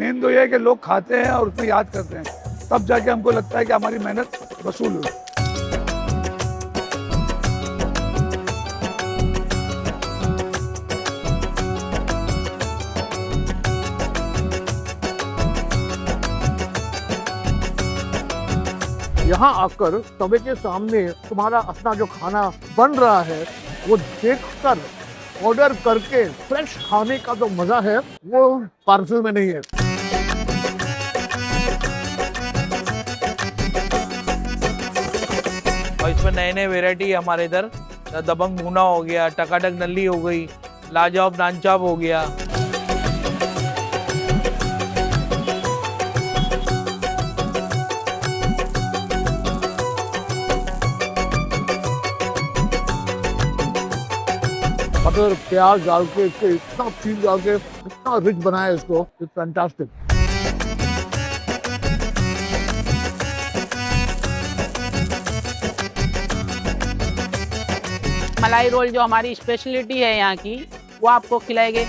Main तो ये है कि लोग खाते हैं और उसको याद करते हैं, तब जाके हमको लगता है कि हमारी मेहनत वसूल हुई। यहाँ आकर तवे के सामने तुम्हारा अपना जो खाना बन रहा है वो देखकर ऑर्डर करके फ्रेश खाने का जो मजा है वो पार्सल में नहीं है। और इसमें नए नए वेराइटी है हमारे इधर। दबंग भुना हो गया, टकाटक नल्ली हो गई, लाजवाब नानचाप हो गया। मटर प्याज डाल के इतना चीज डाल के इतना रिच बनाया इसको, इट्स फैंटास्टिक। मलाई रोल जो हमारी स्पेशलिटी है यहाँ की, वो आपको खिलाएंगे।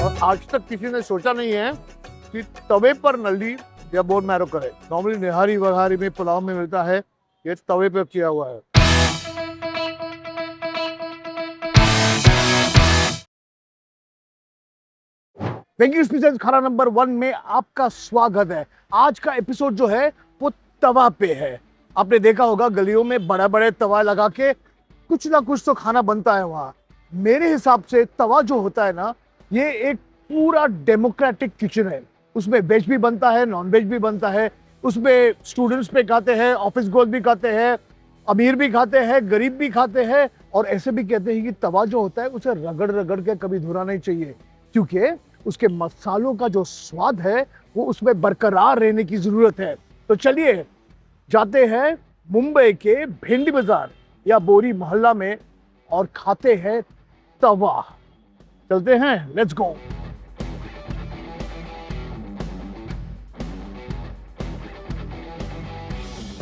और आज तक किसी ने सोचा नहीं है कि तवे पर नल्ली या बोन मैरो करे। नॉर्मली निहारी वघारी में पुलाव में मिलता है, ये तवे पे किया हुआ है। वेंकी स्पेशल खाना नंबर 1 में आपका स्वागत है। आज का एपिसोड जो है वो तवा पे है। आपने देखा होगा गलियों में बड़ा बड़े तवा लगा के कुछ ना कुछ तो खाना बनता है वहां। मेरे हिसाब से तवा जो होता है ना, ये एक पूरा डेमोक्रेटिक किचन है। उसमें वेज भी बनता है, नॉन वेज भी बनता है। उसमें स्टूडेंट्स पे खाते हैं, ऑफिस गोल भी खाते हैं, अमीर भी खाते हैं, गरीब भी खाते हैं। और ऐसे भी कहते हैं कि तवा जो होता है उसे रगड़ रगड़ के कभी धुला नहीं चाहिए, क्योंकि उसके मसालों का जो स्वाद है वो उसमें बरकरार रहने की जरूरत है। तो चलिए जाते हैं मुंबई के भिंडी बाजार या बोरी मोहल्ला में और खाते हैं तवा। चलते हैं, लेट्स गो।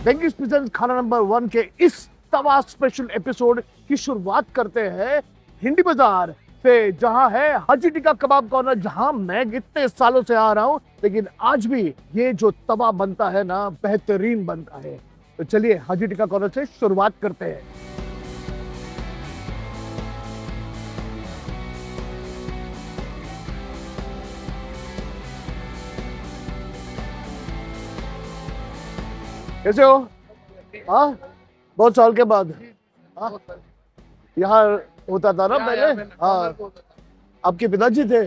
वेंकी स्पेशल खाना नंबर 1 के इस तवा स्पेशल एपिसोड की शुरुआत करते हैं भिंडी बाजार से, जहां है हाजी टिक्का कबाब कॉर्नर, जहां मैं इतने सालों से आ रहा हूं, लेकिन आज भी ये जो तवा बनता है ना, बेहतरीन बनता है। तो चलिए हाजी टिक्का कॉर्नर से शुरुआत करते हैं। कैसे हो? हाँ, बहुत साल के बाद। हाँ, यहाँ होता था ना पहले। हाँ, आपके पिताजी थे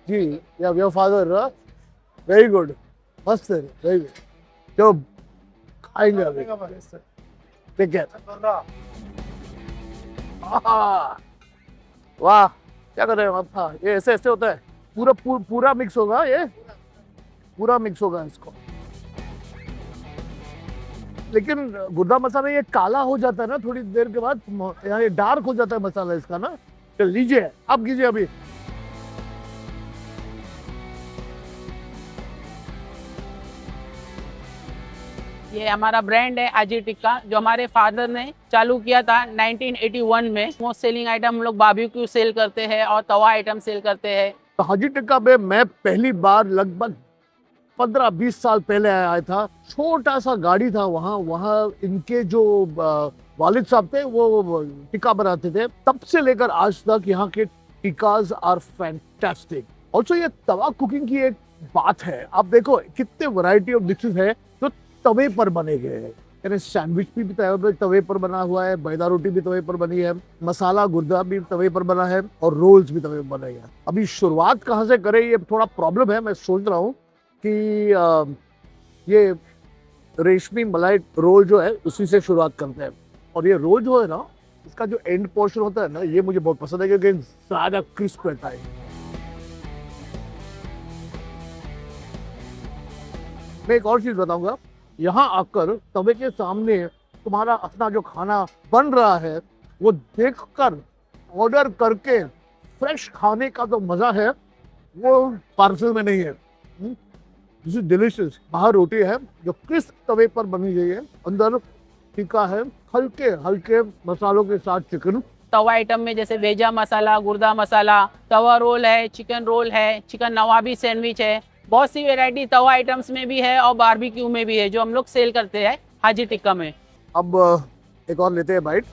जी, या योर फादर? वेरी गुड, मस्त है, वेरी गुड। तो खाएंगे अभी, ठीक है। वाह, क्या कर रहे हैं आप? हाँ, ये ऐसे ऐसे होता है, पूरा मिक्स होगा, ये पूरा मिक्स होगा इसको। लेकिन गुर्दा मसाला ये काला हो जाता है ना थोड़ी देर के बाद, यानी डार्क हो जाता है मसाला इसका ना। चल लीजिए, आप कीजिए अभी। ये हमारा ब्रांड है हाजी टिक्का, जो हमारे फादर ने चालू किया था 1981 में। मोस्ट सेलिंग आइटम हम लोग बारबेक्यू सेल करते हैं और तवा आइटम सेल करते हैं। तो हाजी टिक्का पे मैं पहली बार लगभग 15-20 साल पहले आया था। छोटा सा गाड़ी था वहाँ इनके जो वालिद साहब थे वो टिक्का बनाते थे। तब से लेकर आज तक यहाँ के टिक्काज आर फैंटास्टिक। ऑल्सो ये तवा कुकिंग की एक बात है। आप देखो कितने वैरायटी ऑफ डिशेस है जो तवे पर बने गए हैं। यानी सैंडविच भी तवे पर बना हुआ है, बैदा रोटी भी तवे पर बनी है, मसाला गुर्दा भी तवे पर बना है और रोल्स भी तवे पर बने हैं। अभी शुरुआत कहाँ से करें, ये थोड़ा प्रॉब्लम है। मैं सोच रहा हूँ कि ये रेशमी मलाई रोल जो है उसी से शुरुआत करते हैं। और ये रोल जो है ना, इसका जो एंड पोर्शन होता है ना, ये मुझे बहुत पसंद है क्योंकि ज्यादा क्रिस्प रहता है। मैं एक और चीज बताऊंगा, यहाँ आकर तवे के सामने तुम्हारा अपना जो खाना बन रहा है वो देखकर ऑर्डर करके फ्रेश खाने का जो मजा है वो पार्सल में नहीं है। This is delicious. बाहर रोटी है जो क्रिस्प तवे पर बनी गई है, अंदर टिक्का है, हल्के हल्के मसालों के साथ चिकन। तवा आइटम में जैसे वेजा मसाला, गुर्दा मसाला, तवा रोल है, चिकन रोल है, चिकन नवाबी सैंडविच है, बहुत सी वैरायटी तवा आइटम्स में भी है और बारबेक्यू में भी है जो हम लोग सेल करते हैं हाजी टिक्का में। अब एक और लेते हैं बाइट।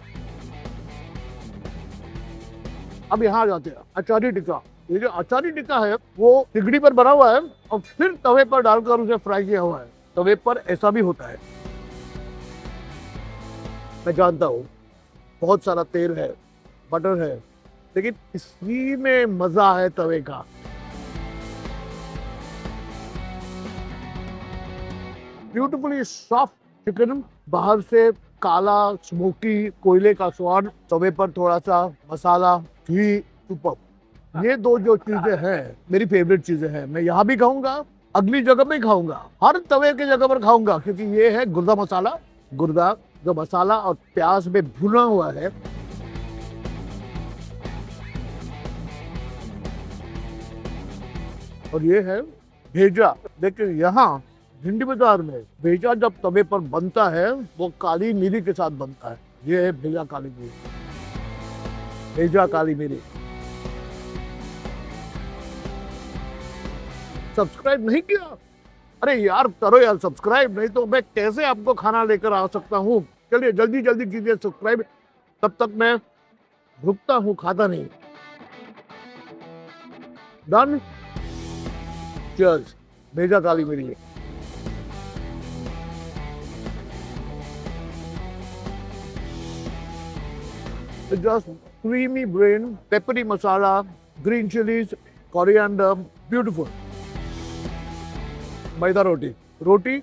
अब यहाँ आ जाते हैं अचारी टिक्का। ये जो अचारी टिक्का है वो सिगड़ी पर बना हुआ है और फिर तवे पर डालकर उसे फ्राई किया हुआ है। तवे पर ऐसा भी होता है, मैं जानता हूँ, बहुत सारा तेल है, बटर है, लेकिन इसी में मजा है तवे का। ब्यूटीफुली सॉफ्ट चिकन, बाहर से काला स्मोकी कोयले का स्वाद, तवे पर थोड़ा सा मसाला, घी, सुपर। ये दो जो चीजें हैं मेरी फेवरेट चीजें हैं। मैं यहाँ भी खाऊंगा, अगली जगह भी खाऊंगा, हर तवे की जगह पर खाऊंगा, क्योंकि ये है गुर्दा मसाला। गुर्दा जो मसाला और प्याज में भुना हुआ है, और ये है भेजा। लेकिन यहाँ भिंडी बाजार में भेजा जब तवे पर बनता है वो काली मिरी के साथ बनता है। ये है भेजा काली मिरी, भेजा काली मिरी। सब्सक्राइब नहीं किया? अरे यार करो यार सब्सक्राइब, नहीं तो मैं कैसे आपको खाना लेकर आ सकता हूँ। चलिए जल्दी जल्दी कीजिए सब्सक्राइब, तब तक मैं रुकता हूँ, खाता नहीं। डन। चीयर्स। भेजा काली मिरी। It's just creamy brain, peppery masala, green chilies, coriander, beautiful. Maida roti. Roti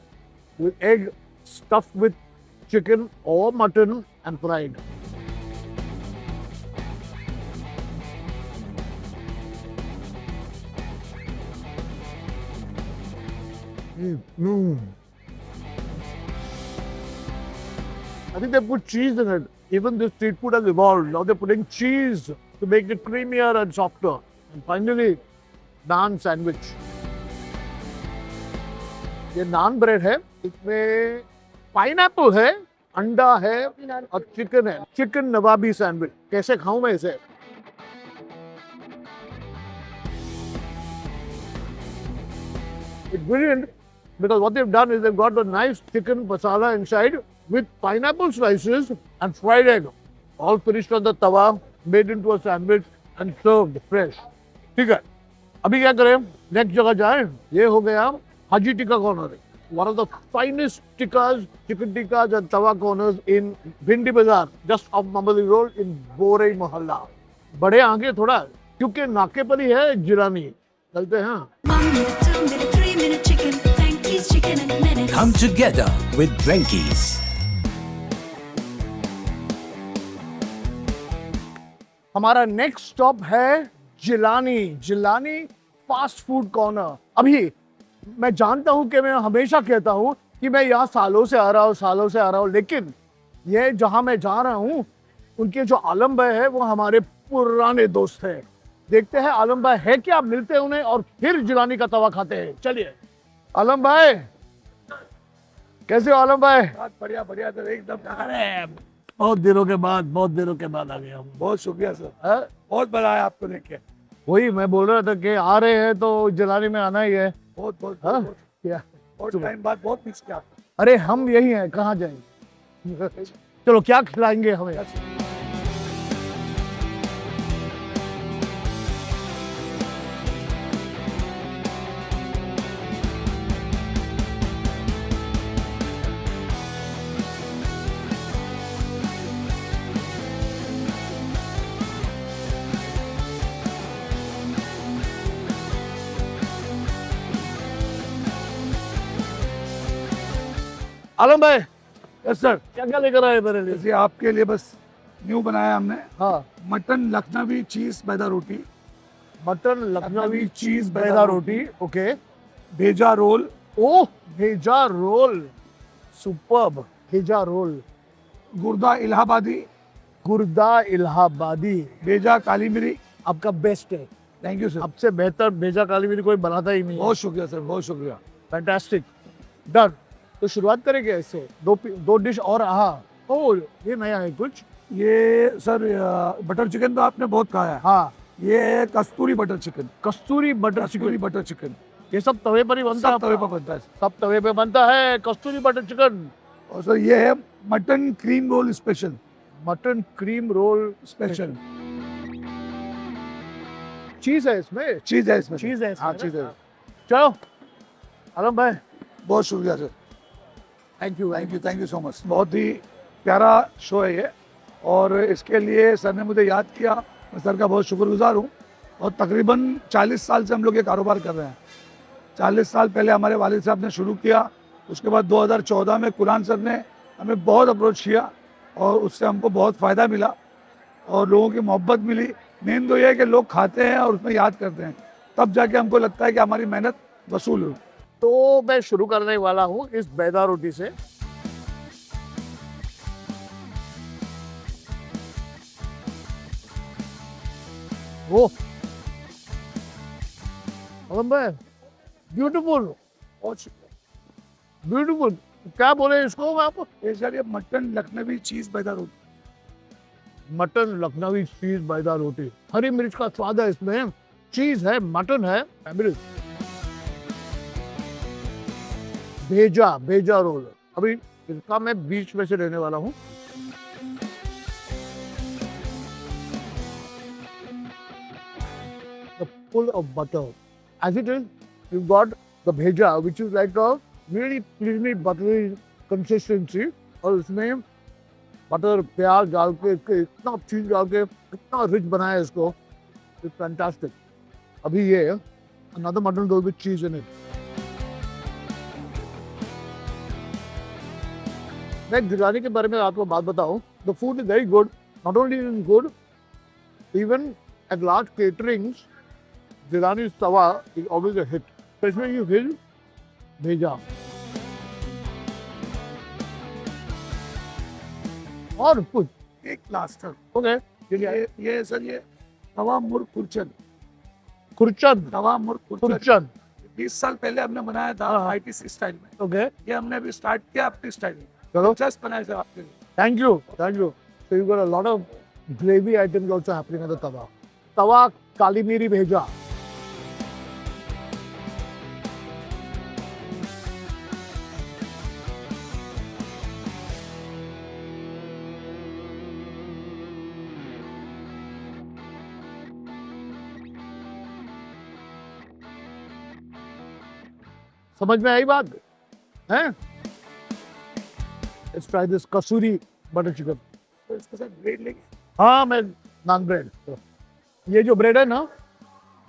with egg stuffed with chicken or mutton and fried. I think they put cheese in it. Even this street food has evolved. Now they're putting cheese to make it creamier and softer. And finally, naan sandwich. ये नान bread है, इसमें pineapple है, अंडा है और chicken है। Chicken नवाबी sandwich. कैसे खाऊं मैं इसे? It's brilliant because what they've done is they've got the nice chicken masala inside with pineapple slices and fried egg, all finished on the tawa, made into a sandwich and served fresh. ठीक है, अभी क्या करें? Next जगह जाएं। ये हो गया Haji Tikka corner, one of the finest tikkas, chicken tikkas and tawa corners in Bhindi Bazaar, just off Mamadi Road in Borei Mohalla. बड़े आगे थोड़ा, क्योंकि नाके पर ही है जिलानी। चलते हैं। 1 minute, 2 minute, 3 minute chicken, Frankie's chicken in a minute. Come together with Drankies. हमारा नेक्स्ट स्टॉप है Jilani. Jilani fast food corner. अभी मैं जानता हूं कि मैं हमेशा कहता हूं कि मैं यहाँ सालों से आ रहा हूं, लेकिन ये जहां मैं जा रहा हूं उनके जो आलम भाई है वो हमारे पुराने दोस्त हैं। देखते हैं आलम भाई है क्या, मिलते हैं उन्हें और फिर जिलानी का तवा खाते हैं। चलिए आलम भाई, कैसे हो आलम भाई? बढ़िया बढ़िया सर, एकदम। बहुत दिनों के बाद आ गया हूँ। बहुत शुक्रिया सर, हाँ? बहुत बड़ा है आपको देख के। वही मैं बोल रहा था कि आ रहे हैं तो जिलानी में आना ही है। बहुत बहुत हाँ? बहुत क्या? बहुत टाइम बाद बहुत मिस किया आपको। अरे हम यही हैं, कहाँ जाएंगे? चलो क्या खिलाएंगे हमें? आलम भाई, यस सर, क्या क्या लेकर आए मेरे लिए? जैसे आपके लिए बस न्यू बनाया हमने, हाँ, मटन लखनवी चीज मैदा रोटी, मटन लखनवी चीज मैदा रोटी, ओके। भेजा रोल, ओह भेजा रोल, सुपर्ब। भेजा रोल, गुर्दा इलाहाबादी, गुर्दा इलाहाबादी, भेजा काली मिरी। आपका बेस्ट है। थैंक यू सर, आपसे बेहतर भेजा काली मिरी कोई बनाता ही नहीं। बहुत शुक्रिया सर, बहुत शुक्रिया। फैंटास्टिक। डन। तो शुरुआत करेंगे इससे। दो डिश और। हाँ, ओह, ये नया है कुछ। ये सर बटर चिकन तो आपने बहुत खाया है। हाँ, ये है कस्तूरी बटर चिकन। कस्तूरी बटर कस्तूरी चिकन। बटर चिकन ये सब तवे पर ही बनता है सब तवे आपका? पर बनता है। सब तवे पे बनता है कस्तूरी बटर चिकन। और सर ये है mutton cream roll special. Mutton cream roll special चीज है इसमें। चीज है इसमें। चीज है इसमें हाँ ना? चीज है। चलो आलम भाई, बहुत शुक्रिया sir. Thank you. Thank you so much. बहुत ही प्यारा शो है ये, और इसके लिए सर ने मुझे याद किया, मैं सर का बहुत शुक्रगुजार हूँ। और तकरीबन 40 साल से हम लोग ये कारोबार कर रहे हैं। 40 साल पहले हमारे वालिद साहब ने शुरू किया, उसके बाद 2014 में कुरान सर ने हमें बहुत अप्रोच किया और उससे हमको बहुत फ़ायदा मिला और लोगों की मोहब्बत मिली। मेन तो ये है कि लोग खाते हैं और उसमें याद करते हैं, तब जाके हमको लगता है कि हमारी मेहनत वसूल हुई। तो मैं शुरू करने वाला हूँ इस बैदा रोटी से। वो आलम भाई, ब्यूटीफुल, बहुत शुक्रिया। ब्यूटीफुल। क्या बोले इसको आप? ये सर ये मटन लखनवी चीज़ बैदा रोटी। मटन लखनवी चीज बैदा रोटी। हरी मिर्च का स्वाद है इसमें, चीज है, मटन है। भेजा भेजा रोल, अभी इसका मैं बीच में से लेने वाला हूँ। The full of butter. As it is, you've got the bheja, which is like a really creamy buttery consistency, और उसमें बटर प्याज डाल के इसके इतना चीज डाल के इतना रिच बनाया इसको, इट्स फैंटास्टिक। अभी ये another mutton roll with cheese in it. मैं गिलानी के बारे में आपको बात बताऊं, the food is very good. Not only is it good, even at large caterings, Gilani Tawa is always a hit. Especially you feel भेजा। और कुछ एक लास्ट सर, ओके, ये सर ये तवा मुर्ग खुरचन। खुरचन। तवा मुर्ग खुरचन खुरचन, 20 साल पहले हमने बनाया था हाँ। ITC स्टाइल में। ओके, ये हमने अभी स्टार्ट किया अपनी स्टाइल में। चलो, जस्ट बनाया सर आपके लिए। thank you, thank you. So you got a lot of gravy items also happening at the tawa. तवा काली मिरी भेजा। समझ में आई बात हैं? Let's try this kasuri butter chicken. तो इसके साथ ब्रेड लेंगे। हाँ, मैं नान ब्रेड, ये जो ब्रेड है ना,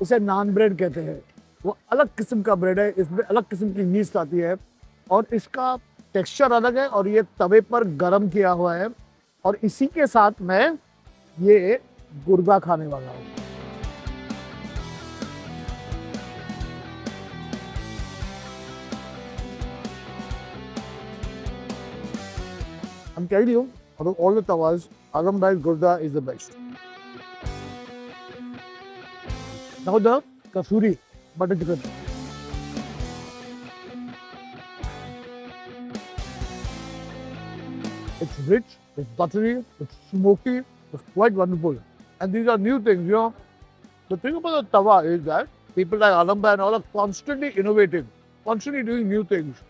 इसे नान ब्रेड कहते हैं। वो अलग किस्म का ब्रेड है, इसमें अलग किस्म की यीस्ट आती है और इसका टेक्सचर अलग है, और ये तवे पर गरम किया हुआ है, और इसी के साथ मैं ये गुर्गा खाने वाला हूँ। I'm telling you, out of all the tawas, Alam Bhai's Gurda is the best. Now the kasuri butter chicken. It's rich, it's buttery, it's smoky, it's quite wonderful. And these are new things, you know. The thing about the tawa is that people like Alam Bhai and all are constantly innovating, constantly doing new things.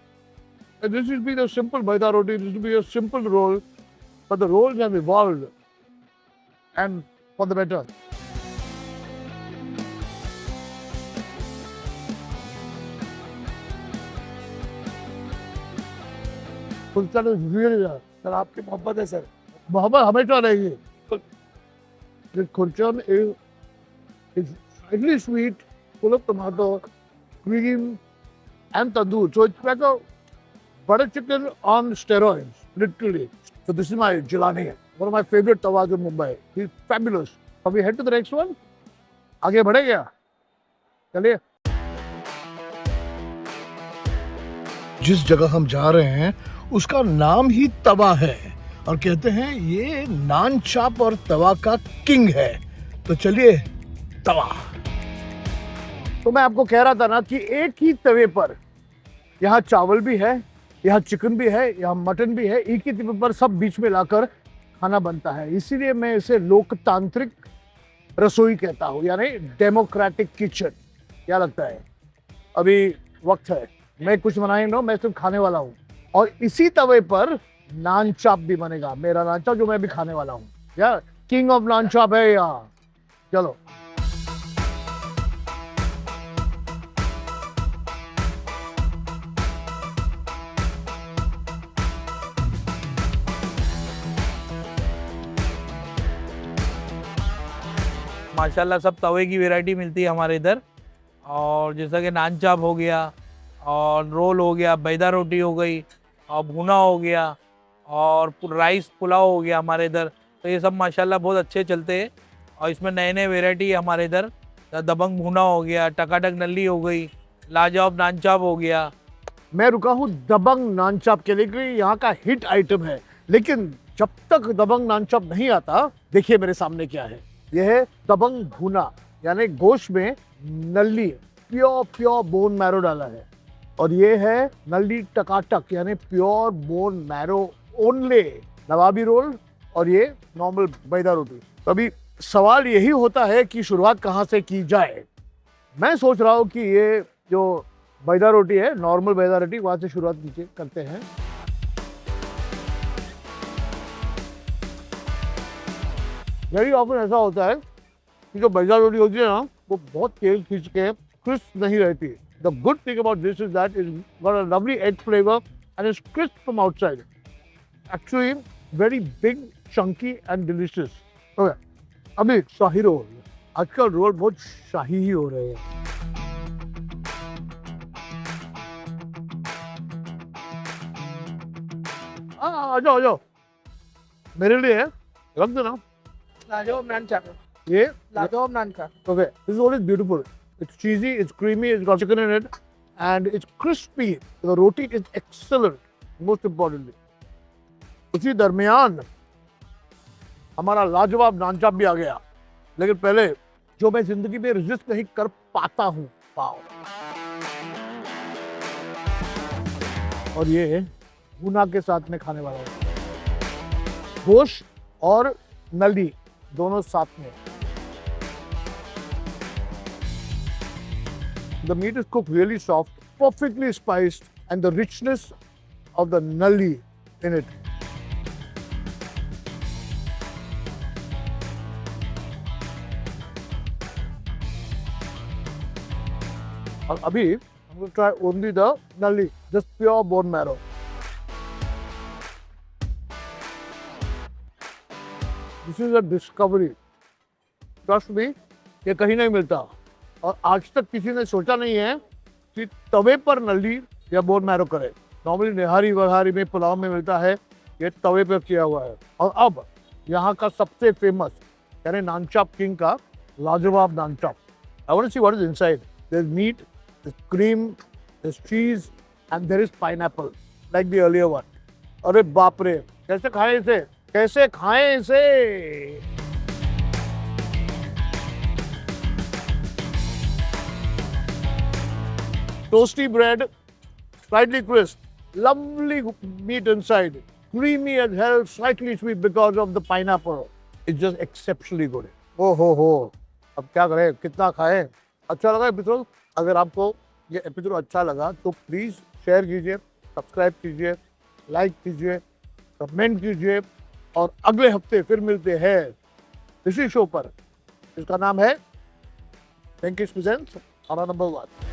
And this will be the simple maida roti, this will be a simple roll, but the rolls have evolved and for the better. Kulcha is really there. Sir आपकी मोहब्बत है sir. मोहब्बत हमेशा रहेगी। This kulcha is slightly sweet, full of tomato, cream, and tandoor. So it's like a butter chicken on steroids, literally. So this is my Jilani, one of my favorite tawas in Mumbai. He's fabulous. Shall we head to the next one? आगे बढ़े क्या? चलिए। जिस जगह हम जा रहे हैं उसका नाम ही तवा है और कहते हैं ये नान चाप और तवा का किंग है। तो चलिए तवा। तो मैं आपको कह रहा था ना कि एक ही तवे पर यहाँ चावल भी है, यहाँ चिकन भी है, यहाँ मटन भी है, एक ही टेबल पर सब बीच में लाकर खाना बनता है। इसीलिए मैं इसे लोकतांत्रिक रसोई कहता हूँ, यानी डेमोक्रेटिक किचन। क्या लगता है? अभी वक्त है, मैं कुछ बनाए ना, मैं सिर्फ खाने वाला हूँ। और इसी तवे पर नान चाप भी बनेगा, मेरा नान चाप जो मैं भी खाने वाला हूँ। यार किंग ऑफ नान चाप है यहाँ। चलो माशाल्लाह सब तवे की वैरायटी मिलती है हमारे इधर। और जैसा कि नान चाप हो गया और रोल हो गया, बैदा रोटी हो गई और भुना हो गया और राइस पुलाव हो गया हमारे इधर। तो ये सब माशाल्लाह बहुत अच्छे चलते हैं। और इसमें नए नए वैरायटी है हमारे इधर। दबंग भुना हो गया, टकाटक नल्ली हो गई, लाजवाब नान चाप हो गया। मैं रुका हूँ दबंग नान चाप के लिए, क्योंकि यहाँ का हिट आइटम है। लेकिन जब तक दबंग नान चाप नहीं आता, देखिए मेरे सामने क्या है। यह है दबंग भुना, यानी गोश्त में नल्ली, प्योर बोन मैरो डाला है। और ये है नल्ली टकाटक, यानी प्योर बोन मैरो ओनली, नवाबी रोल और ये नॉर्मल बैदा रोटी। तो अभी सवाल यही होता है कि शुरुआत कहाँ से की जाए। मैं सोच रहा हूँ कि ये जो बैदा रोटी है, नॉर्मल बैदा रोटी, वहाँ से शुरुआत कीजिए, करते हैं। वेरी ऑफन ऐसा होता है कि जो बैदा रोटी होती है ना, वो बहुत तेल खींच के क्रिस्प नहीं रहती। The good thing about this is that is got a lovely egg flavour and is crisp from outside. Actually very big, Chunky and delicious. Okay, अभी शाही रोल। आजकल रोल बहुत शाही ही हो रहे हैं। आ जाओ आ जाओ, मेरे लिए रख देना लाजवाब नान चाप, ये। लाजवाब नान का। Okay, this roll is beautiful. It's cheesy, it's creamy, it's got chicken in it, and it's crispy. The roti is excellent, most importantly. उसी दरमियान हमारा लाजवाब नान चाप भी आ गया। लेकिन पहले जो मैं जिंदगी में रेजिस्ट नहीं कर पाता हूँ, पाव। और ये भुना के साथ में खाने वाला हूँ। गोश्त और नली दोनों साथ में। The meat is cooked really soft, perfectly spiced, and the richness of the nalli in it. और अभी हम लोग try only the nalli, just pure bone marrow. This is a discovery. Trust me, ये कहीं नहीं मिलता। और आज तक किसी ने सोचा नहीं है कि तवे पर नल्ली या बोन मैरो करे। नॉर्मली निहारी वहारी में, पुलाव में मिलता है, ये तवे पर किया हुआ है। और अब यहाँ का सबसे फेमस, यानी नान चाप किंग का लाजवाब naan chaap. I want to see what is inside. There is meat, there is cream, there is cheese and there is pineapple like the earlier one. अरे बाप रे, कैसे खाएं इसे, कैसे खाएं इसे। Toasty bread, slightly crisp, lovely meat inside, creamy as hell, slightly sweet because of the pineapple. It's just exceptionally good. Oh ho! अब क्या करें, कितना खाएं। अच्छा लगा एपिसोड? अगर आपको ये एपिसोड अच्छा लगा तो प्लीज़ शेयर कीजिए, सब्सक्राइब कीजिए, लाइक कीजिए, कमेंट कीजिए। और अगले हफ्ते फिर मिलते हैं इसी शो पर, इसका नाम है वेंकीज प्रेजेंट्स खाना नंबर 1।